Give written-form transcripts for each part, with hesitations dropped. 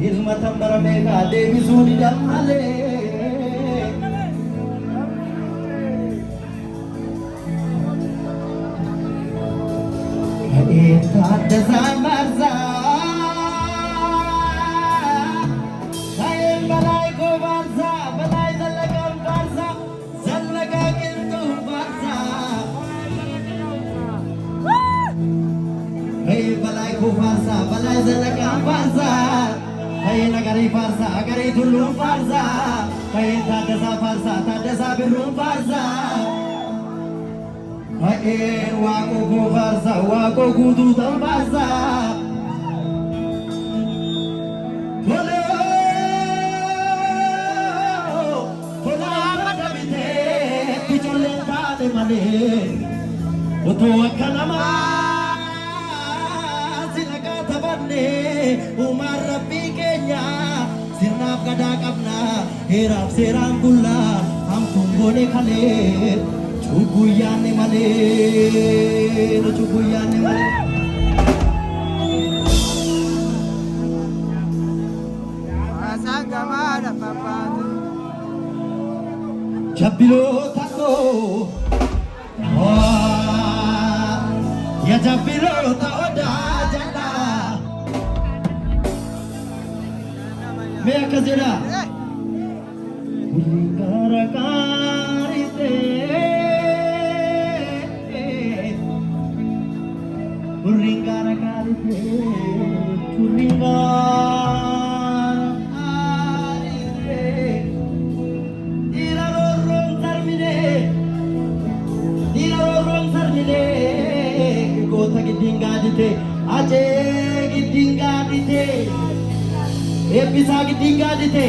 ilma tambara meeqaa deebisuu didan malee. Taaddasaa Maarsaa Saayeen Balaay koo Faarsaa Balaay Zallaqaan Faarsaa Zallaqaa Qilxuu Faarsaa Balaay koo Faarsaa Balaay Zallaqaan Faarsaa Nagarii Faarsaa Agarii Tulluun Faarsaa Taaddasaa Faarsaa Taaddasaa Birruun Faarsaa Waqo ko farsa, waqo kudu tan farsa. Bolo, bolo madabite, pichole tade male. Oto akanama, silaga tabanne, umar Rabbi Kenya, sirnaf kada kapna, herap serang bulla, ham tunggone khale. Chuguyane male, chuguyane male. Asanga mala papa. Jabilo tako, ya jabilo taoda janda. Mea kazira. Ulingara karite. Kuringara karite, kuringara karite. Dirarorong sarmine, kota gidinga dite, aje gidinga dite, episa gidinga dite,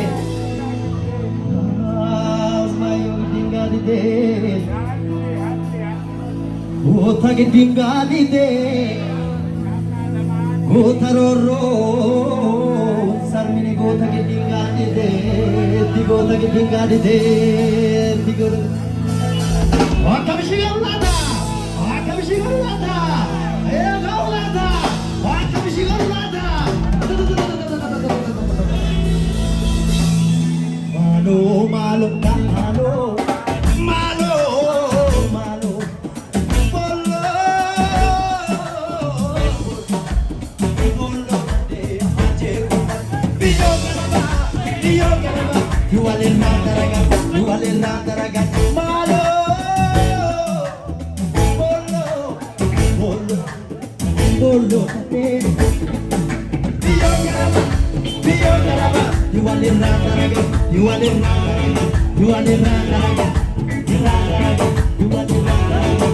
asmayo gidinga dite, kota gidinga dite. Gota roro, sarmine gota gidinga dite, ti gota gidinga dite, ti gota. Wakamishiga ulata, wakamishiga ulata, ega ulata, wakamishiga ulata. Malo malo na malo, malo malo, bolo. You are in Randaragat, you are in Randaragat, Malo, Bolo, Bolo, Bolo, Biogaraba, you are in Randaragat, you are in Randaragat, you are in Randaragat, you are in Randaragat.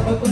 Aku